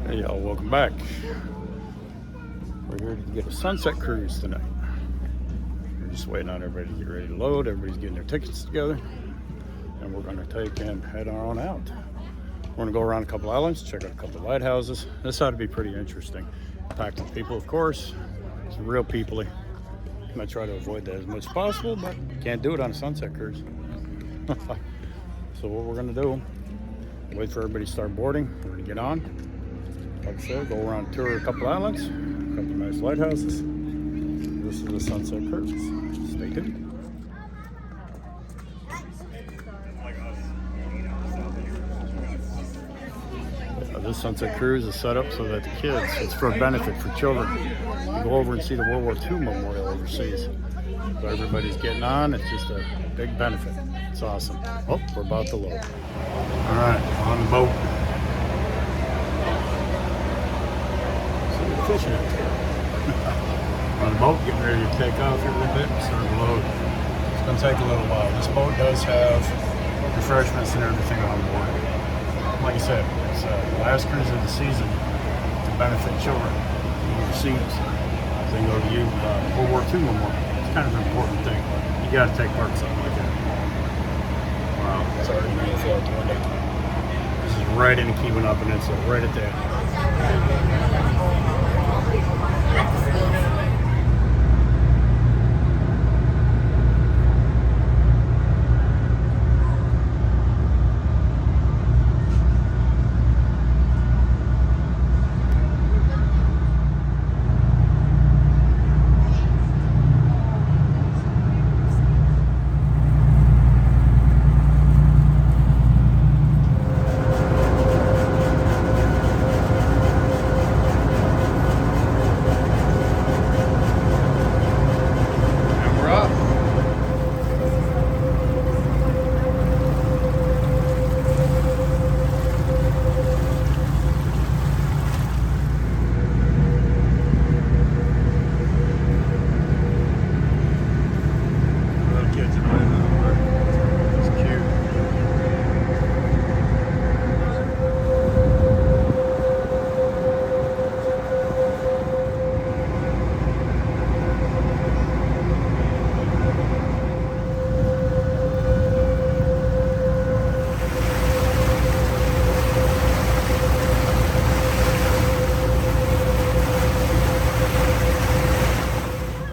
Hey y'all, welcome back. We're here to get a sunset cruise tonight. We're just waiting on everybody to get ready to load. Everybody's getting their tickets together. And we're gonna take and head on out. We're gonna go around a couple islands, check out a couple lighthouses. This ought to be pretty interesting. Packed with people, of course. It's real peoply. I'm gonna try to avoid that as much as possible, but can't do it on a sunset cruise. So what we're gonna do, wait for everybody to start boarding. We're gonna get on. Like I said, go around, tour a couple islands, a couple nice lighthouses. This is the sunset cruise. Stay tuned. This sunset cruise is set up so that the kids, it's for a benefit for children. You go over and see the World War II memorial overseas. So everybody's getting on. It's just a big benefit. It's awesome. Oh, we're about to load. All right, on the boat. Fishing on the boat, getting ready to take off here a little bit and start to load. It's going to take a little while. This boat does have refreshments and everything on board. Like I said, it's the last cruise of the season to benefit children overseas. They go to World War II memorial. It's kind of an important thing. You got to take part in something like that. Wow, it's already 9:20. This is right in the Keweenaw Peninsula, right at the end.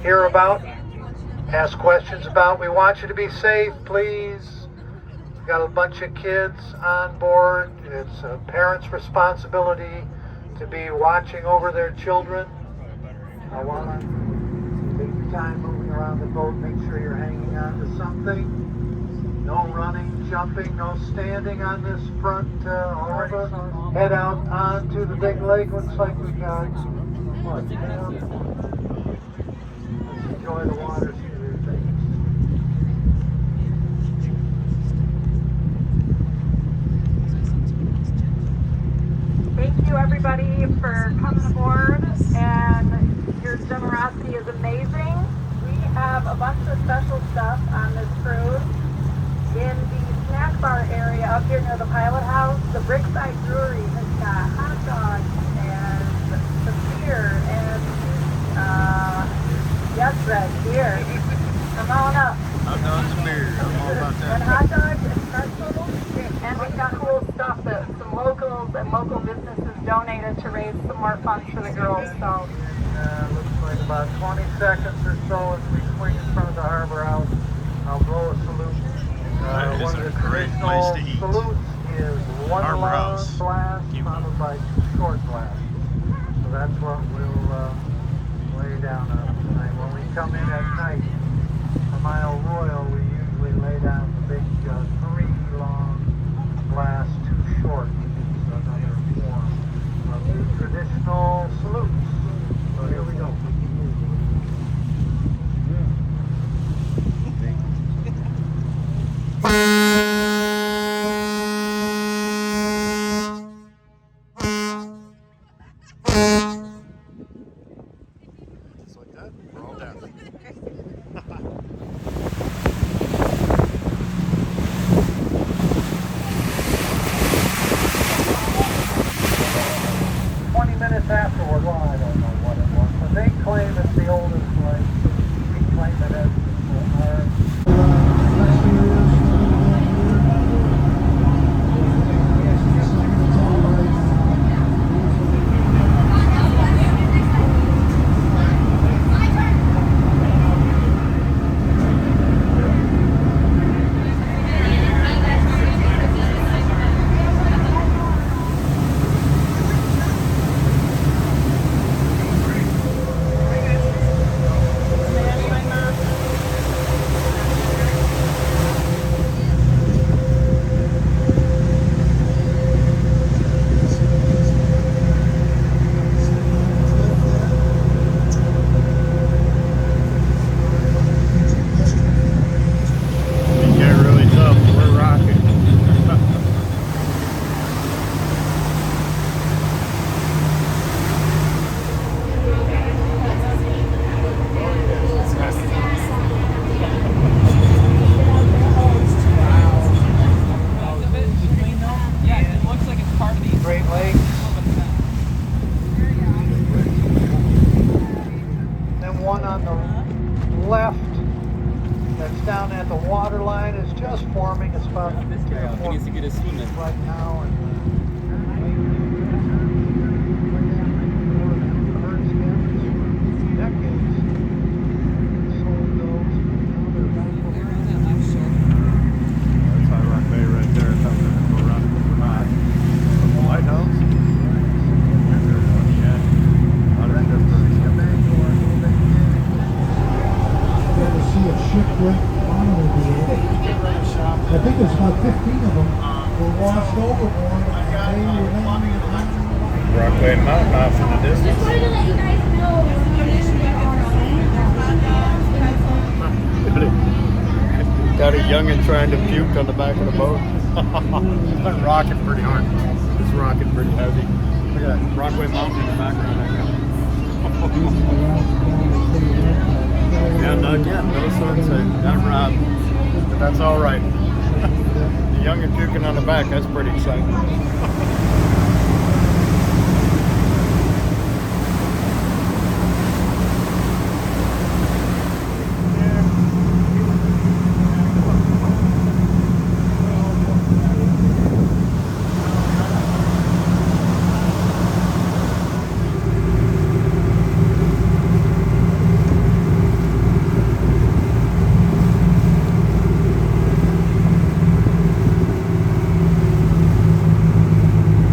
Hear about, ask questions about. We want you to be safe, please. We've got a bunch of kids on board. It's a parent's responsibility to be watching over their children. I want to take your time moving around the boat. Make sure you're hanging on to something. No running, jumping, no standing on this front. All of us head out onto the big lake. Looks like we got what? Enjoy the water, see your things. Thank you everybody for coming aboard, and your generosity is amazing. We have a bunch of special stuff on this cruise. In the snack bar area up here near the pilot house, the Brickside Brewery has got hot dogs and some beer and yes, Red, beer. Come on up. Hot dogs and beer. I'm all about that. And hot dogs and pretzels. And we've got cool stuff that some locals and local businesses donated to raise some more funds for the girls. So Looks like about 20 seconds or so as we swing in front of the harbor house. I'll blow a salute. That is One of a the great traditional place to eat. salutes is one Harbor long House. blast Keweenaw. followed by two short blasts. So that's what we'll lay down on tonight. When we come in at night from Isle Royal, we usually lay down the big 3 long blasts, 2 short, which is another form of the traditional salutes. So here we go. Just like that, we're all down. afterward, well, I don't know what it was, but they claim it's the oldest lake. We claim it as These get really tough, but we're rocking. Yeah, it looks like it's part of the Great Lakes. Then one on the left that's down at the water line is just forming. It's about 3 or 4 He needs to get his swim in. right now. And, decades. Sold those. Now they're back That's High Rock Bay right there. Something to go around and go by. The lighthouse. And there's one yet. A lot of different. To see a shipwreck automobile. I think there's about 15 of them were washed overboard and they were not Rockaway Mountain off in the distance. Just wanted to let you guys know. Got a youngin' trying to puke on the back of the boat. It's rocking pretty hard. It's rocking pretty heavy. Look at that Rockaway Mountain in the background. Yeah, not yet. No sunset. Got robbed. But that's all right. The youngin' puking on the back. That's pretty exciting.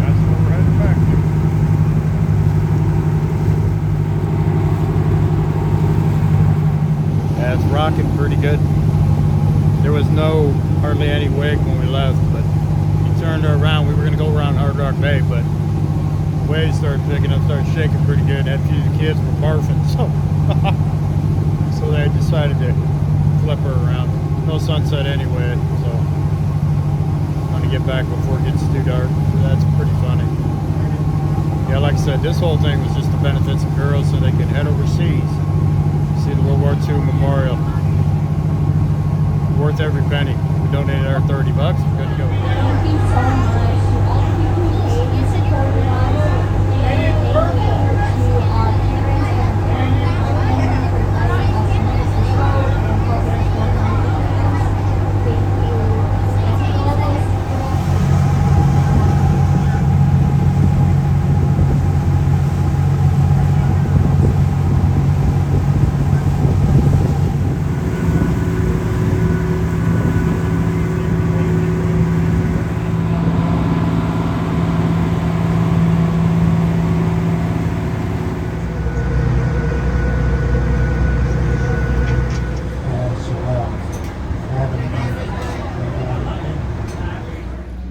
That's what we're heading back to. Yeah, it's rocking pretty good. There was hardly any wake when we left, but he turned her around. We were going to go around Hard Rock Bay, but the waves started picking up, started shaking pretty good. Had a few of the kids were barfing, so they decided to flip her around. No sunset anyway, so want to get back before it gets too dark. That's pretty funny. Yeah, like I said, this whole thing was just to benefit some girls so they could head overseas, see the World War II memorial. Worth every penny. We donated our 30 bucks. We're good to go. Thank you so much to all the people who paid and supported us. And thank you to our parents and family for letting us make the show and for their support on the podcast. Thank you. Thank you all those.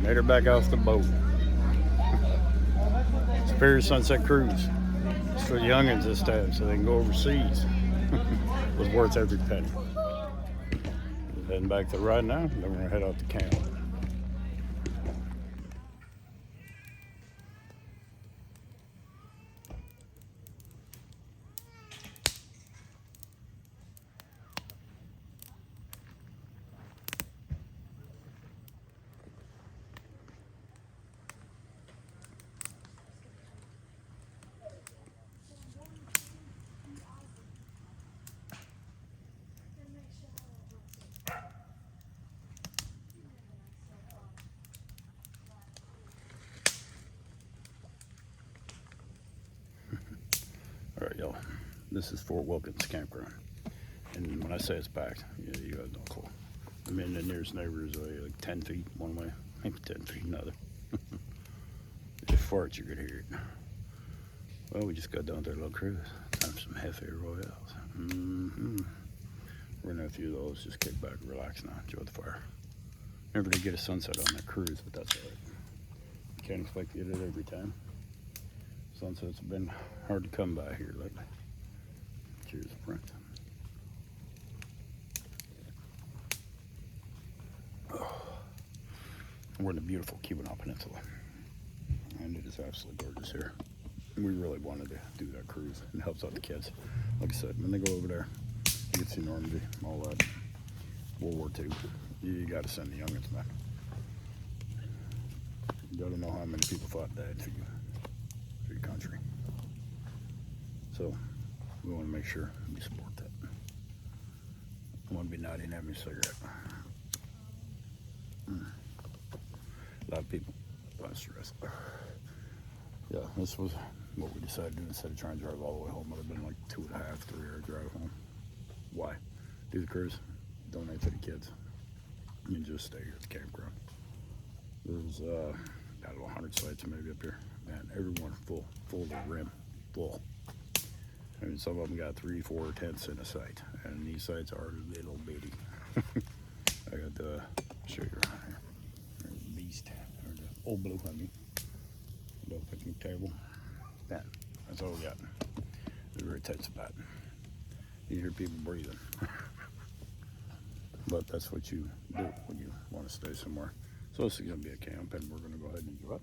Made her back off the boat. Superior Sunset Cruise. It's for the youngins this time so they can go overseas. It was worth every penny. We're heading back to the ride now, then we're gonna head out to camp. tell. This is Fort Wilkins Campground. And when I say it's packed, yeah, you have no clue. I mean, the nearest neighbor is like 10 feet one way, maybe 10 feet another. If you fart, you could hear it. Well, we just got done with our little cruise. Time for some Hefe Royales. We're gonna have a few of those. Just kick back, relax now, enjoy the fire. Never did get a sunset on that cruise, but that's all right. Can't expect to get it every time. Sunsets have been hard to come by here lately. Cheers, friend. We're in the beautiful Keweenaw Peninsula, and it is absolutely gorgeous here. We really wanted to do that cruise, and it helps out the kids. Like I said, when they go over there, you can see Normandy, all that. World War II, you got to send the youngins, man. You got to know how many people fought and died for your country. So we want to make sure we support that. I want to be naughty and have me a cigarette. A lot of people, a lot of stress. Yeah, this was what we decided to do instead of trying to drive all the way home. It would have been like 2.5, 3 hour drive home. Why? Do the cruise, donate to the kids, and just stay here at the campground. There's about 100 sites maybe up here, and everyone full to the rim, full. I mean, some of them got 3, 4 tents in a site, and these sites are little bitty. I got the show you around here. There's the beast, or the old blue, I mean. Little picnic table. That's all we got. It's a very tight spot. You hear people breathing. But that's what you do when you want to stay somewhere. So this is going to be a camp, and we're going to go ahead and go up.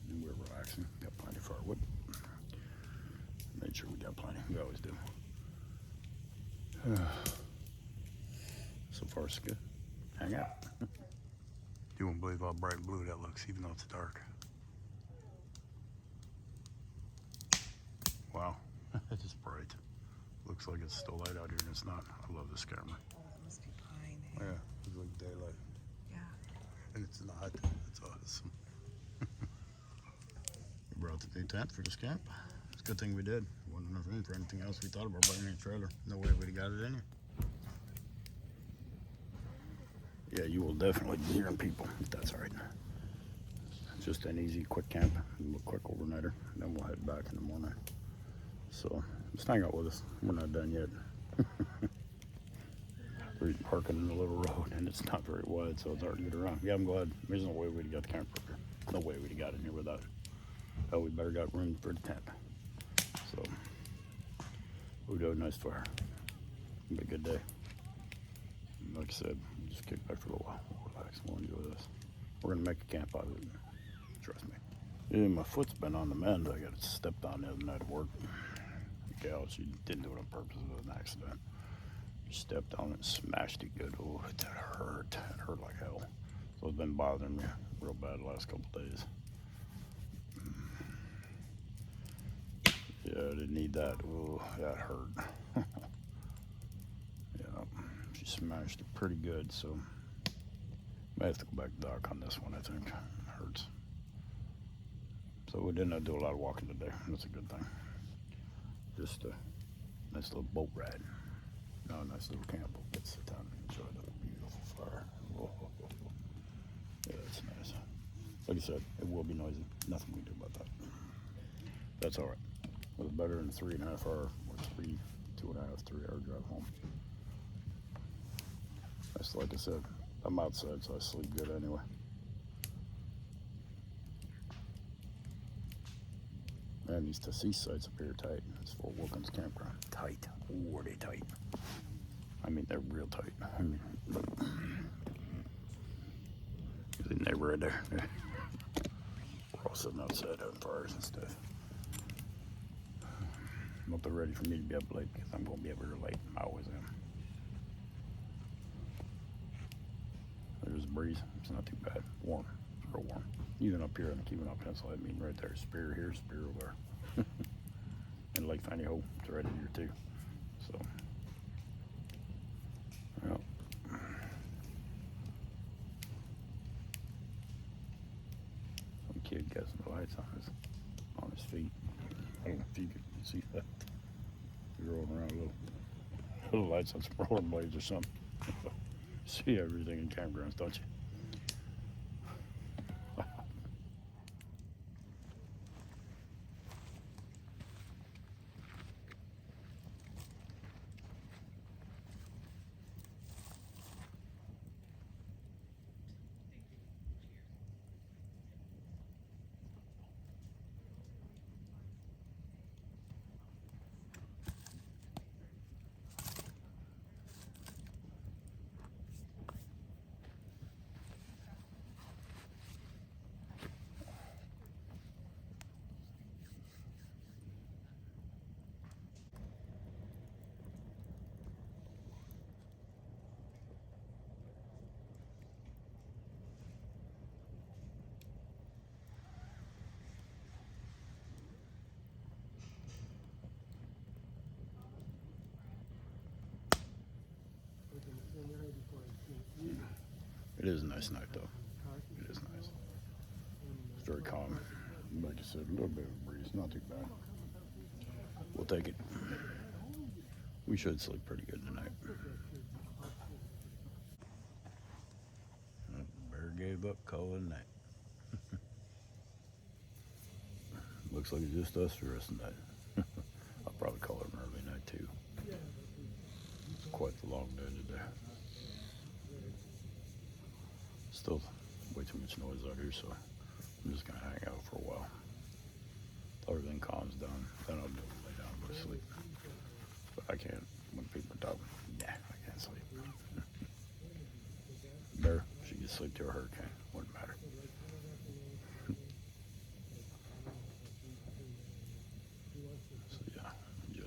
And we're relaxing. Got plenty of firewood. Made sure we got plenty. We always do. So far, so good. Hang out. You won't believe how bright blue that looks, even though it's dark. Wow, it is bright. Looks like it's still light out here, and it's not. I love this camera. Oh, that must be fine. Yeah, it's like daylight. Yeah. And it's not. It's awesome. We brought the new tent for this camp. It's a good thing we did. Wasn't enough room for anything else. We thought about bringing a trailer. No way we'd have got it in here. Yeah, you will definitely be hearing people, if that's all right. Just an easy, quick camp, a quick overnighter, and then we'll head back in the morning. So, just hang out with us. We're not done yet. We're parking in the little road, and it's not very wide, so it's hard to get around. Yeah, I'm glad. There's no way we'd have got the camper here. No way we'd have got in here without it. Oh, we better got room for the tent. So, we'll do a nice fire. It'll be a good day. And like I said, we'll just kick back for a little while. We'll relax. We'll enjoy this. We're going to make a camp out of it. Trust me. Yeah, my foot's been on the mend. I got it stepped on the other night at work. The gal, she didn't do it on purpose. It was an accident. She stepped on it and smashed it good. Oh, that hurt. It hurt like hell. So it's been bothering me real bad the last couple of days. Yeah, I didn't need that. Oh, that hurt. Yeah, she smashed it pretty good, so I have to go back to doc on this one, I think. It hurts. So we didn't do a lot of walking today. That's a good thing. Just a nice little boat ride. No, a nice little camp. We'll get to sit down and enjoy the beautiful fire. Oh, oh, oh, oh. Yeah, it's nice. Like I said, it will be noisy. Nothing we can do about that. That's all right. It was better than 3.5 hour, or 2.5, 3 hour drive home. That's like I said, I'm outside, so I sleep good anyway. Man, these Tassis sites up here are tight. It's Fort Wilkins Campground. Tight. Oh, are they tight? I mean, they're real tight. I mean, look. There's a neighbor right there. We're all sitting outside having fires and stuff. I'm up there ready for me to be up late because I'm going to be up here late. I always am. There's a breeze. It's not too bad. Warm. It's real warm. Even up here in the Keweenaw Peninsula, I mean, right there, Spear here, Spear over there. And Lake Fanny Hope, it's right in here too. So, well. Some kid got some lights on his feet. I don't know if you can see that. You're rolling around little lights on some rollerblades or something. See everything in campgrounds, don't you? It is a nice night, though. It is nice. It's very calm. Like I said, a little bit of a breeze, not too bad. We'll take it. We should sleep pretty good tonight. Bear gave up, call it a night. Looks like it's just us the rest of the night. I'll probably call it an early night, too. It's quite the long day today. Still way too much noise out here, so I'm just gonna hang out for a while. Till everything calms down, then I'll do lay down and go to sleep. But I can't, when people are talking, nah, I can't sleep. Bear, she could sleep through a hurricane, wouldn't matter. So yeah,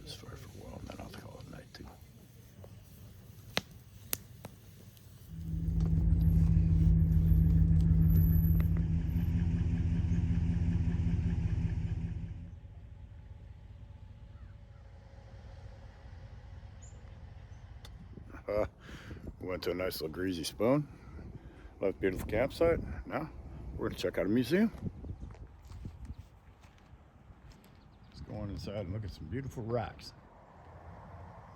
just fire for a while, and then I'll call it night too. Went to a nice little greasy spoon. Left a beautiful campsite. Now we're gonna check out a museum. Let's go on inside and look at some beautiful rocks.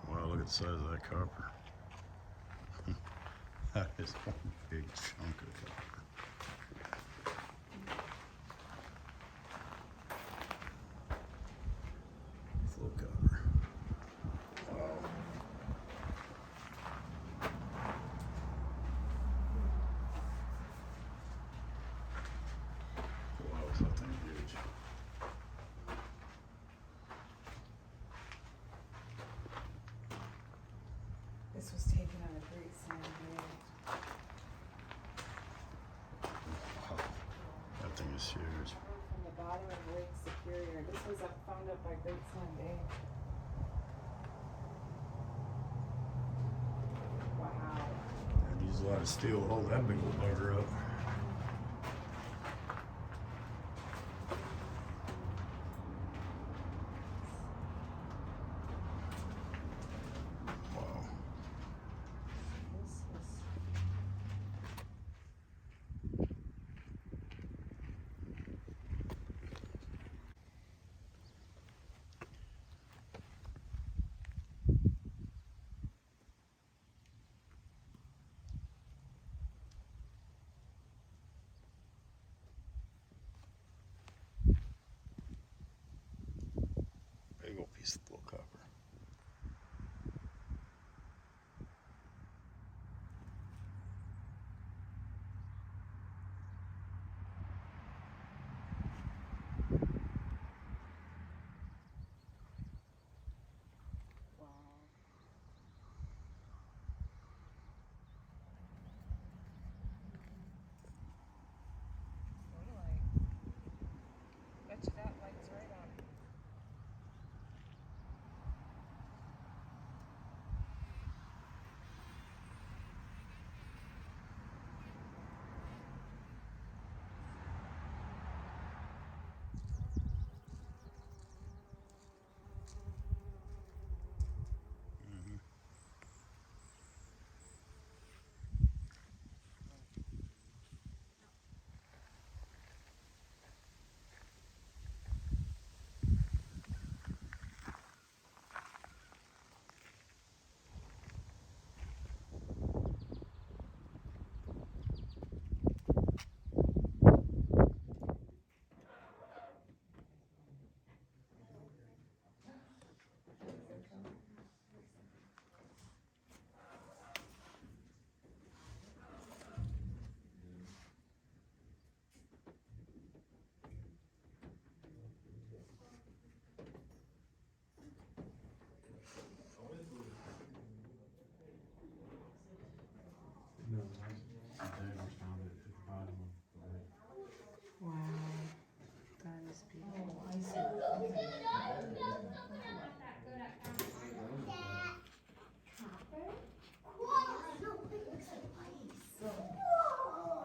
Wow, look at the size of that copper. That is one big chunk of copper. Full copper. Wow. Wow, is that thing huge. This was taken on a Great Sand Day. Wow, that thing is huge. From the bottom of Lake Superior. This was found up by Great Sand Day. Wow. I'd use a lot of steel to hold that big old bugger up. Wow. This is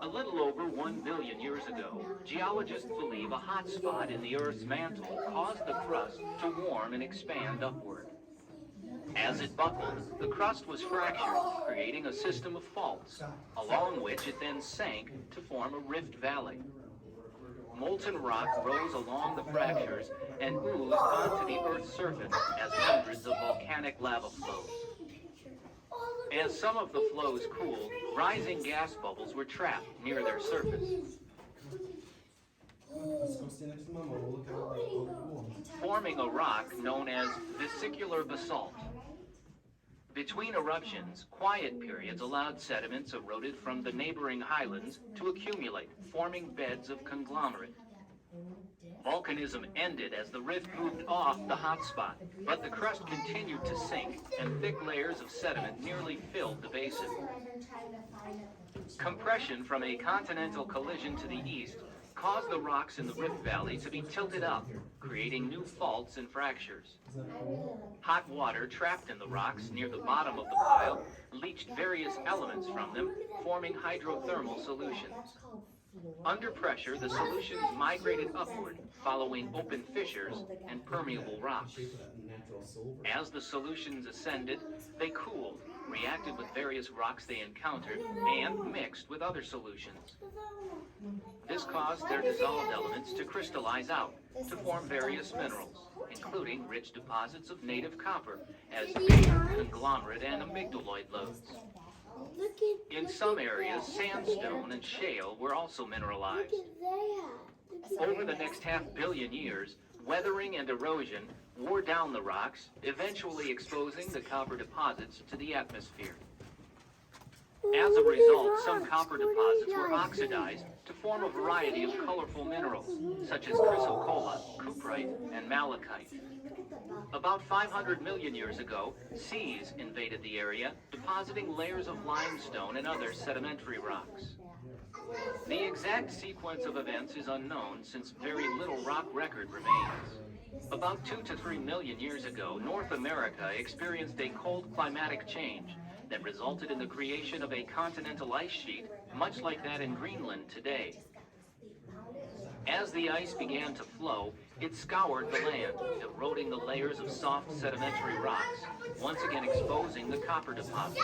A little over 1 billion years ago, geologists believe a hot spot in the Earth's mantle caused the crust to warm and expand upward. As it buckled, the crust was fractured, creating a system of faults, along which it then sank to form a rift valley. Molten rock rose along the fractures and oozed onto the Earth's surface as hundreds of volcanic lava flows. As some of the flows cooled, rising gas bubbles were trapped near their surface, forming a rock known as vesicular basalt. Between eruptions, quiet periods allowed sediments eroded from the neighboring highlands to accumulate, forming beds of conglomerate. Volcanism ended as the rift moved off the hotspot, but the crust continued to sink, and thick layers of sediment nearly filled the basin. Compression from a continental collision to the east caused the rocks in the Rift Valley to be tilted up, creating new faults and fractures. Hot water trapped in the rocks near the bottom of the pile leached various elements from them, forming hydrothermal solutions. Under pressure, the solutions migrated upward, following open fissures and permeable rocks. As the solutions ascended, they cooled, reacted with various rocks they encountered, and mixed with other solutions. This caused their dissolved elements to crystallize out to form various minerals, including rich deposits of native copper, as beta, conglomerate, and amygdaloid lodes. In some areas, sandstone and shale were also mineralized. Over the next 500 million years, weathering and erosion wore down the rocks, eventually exposing the copper deposits to the atmosphere. As a result, some copper deposits were oxidized to form a variety of colorful minerals, such as chrysocolla, cuprite, and malachite. About 500 million years ago, seas invaded the area, depositing layers of limestone and other sedimentary rocks. The exact sequence of events is unknown since very little rock record remains. About 2 to 3 million years ago, North America experienced a cold climatic change that resulted in the creation of a continental ice sheet, much like that in Greenland today. As the ice began to flow, it scoured the land, eroding the layers of soft sedimentary rocks, once again exposing the copper deposits.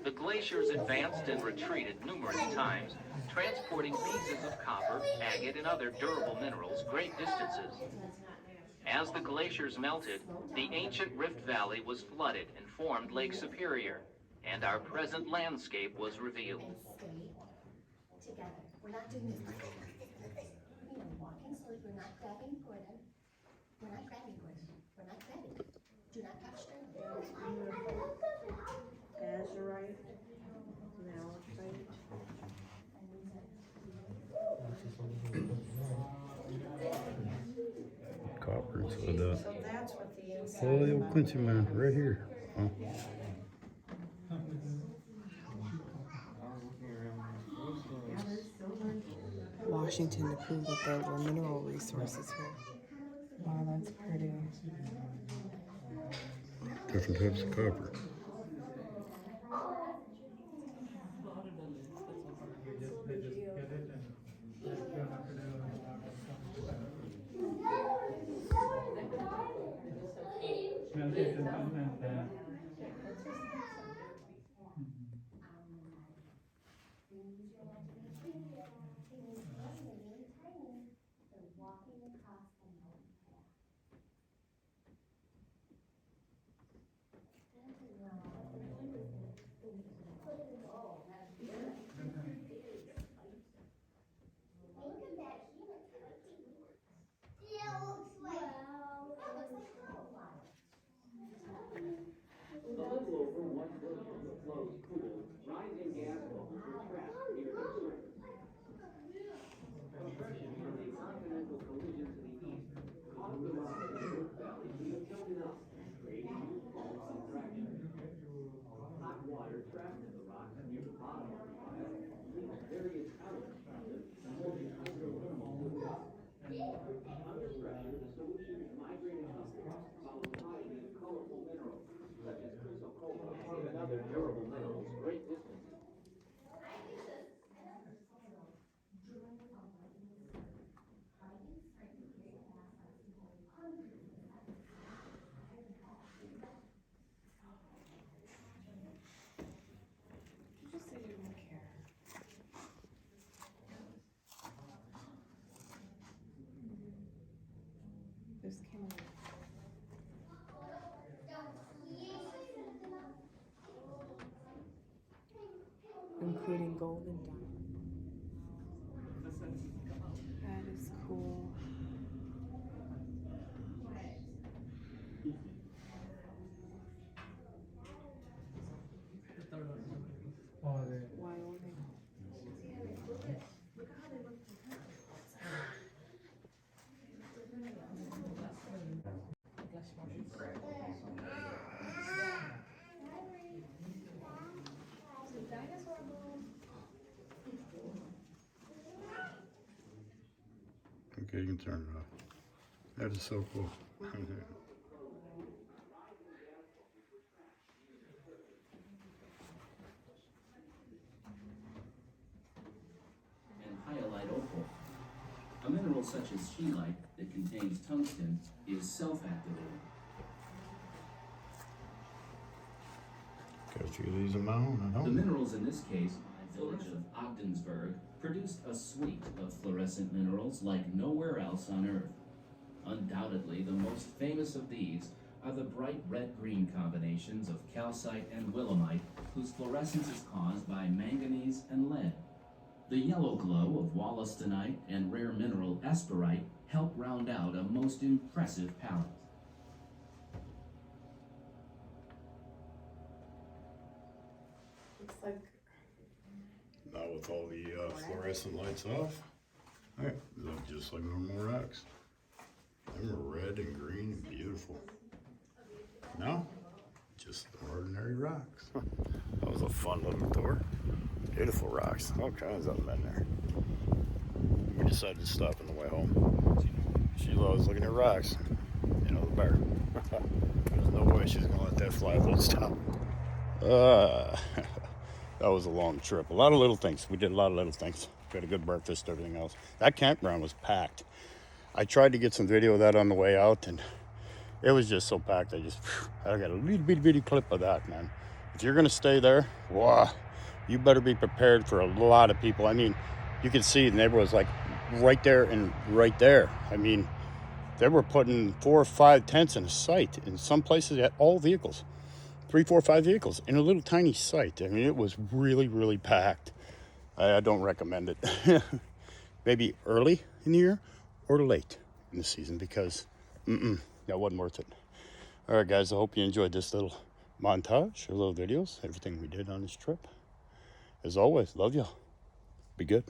The glaciers advanced and retreated numerous times, transporting pieces of copper, agate, and other durable minerals great distances. As the glaciers melted, the ancient Rift Valley was flooded and formed Lake Superior, and our present landscape was revealed. Together. We're not doing this. You know, walking slowly. We're not grabbing for them. We're not grabbing for them. We're not grabbing. Do not touch them. Azurite, malachite. Copper and soda. So that's what the inside. Oh, the old Quincy man, right here. Huh? Washington to prove that there were mineral resources here. Wow, that's pretty. Different types of copper. Walking across the mountain path. Look at that. Yeah, looks like. Wow. That looks like There's camera. Including gold and diamond. That is cool. Wyoming. Okay, you can turn it off. That is so cool. And hyalite opal. A mineral such as scheelite that contains tungsten is self-activating. Got you these them out, I The don't. minerals in this case, the village of Ogdensburg, produced a suite of fluorescent minerals like nowhere else on Earth. Undoubtedly, the most famous of these are the bright red-green combinations of calcite and willemite, whose fluorescence is caused by manganese and lead. The yellow glow of wollastonite and rare mineral esperite help round out a most impressive palette. Looks like Now with all the fluorescent lights off, alright, look just like normal rocks. They were red and green and beautiful. Now, just ordinary rocks. That was a fun little tour. Beautiful rocks, all kinds of them in there. We decided to stop on the way home. Sheila was looking at rocks, you know, the bear. There's no way she's gonna let that fly float stop. That was a long trip. A lot of little things. We did a lot of little things. We had a good breakfast, everything else. That campground was packed. I tried to get some video of that on the way out, and it was just so packed. I got a little bitty clip of that, man. If you're gonna stay there, wow, you better be prepared for a lot of people. I mean, you could see the neighborhood was like right there and right there. I mean, they were putting 4 or 5 tents in a site. In some places, they had all vehicles. 3, 4, 5 vehicles in a little tiny site. I mean, it was really, really packed. I don't recommend it. Maybe early in the year or late in the season, because that wasn't worth it. All right, guys, I hope you enjoyed this little montage, or little videos, everything we did on this trip. As always, love y'all. Be good.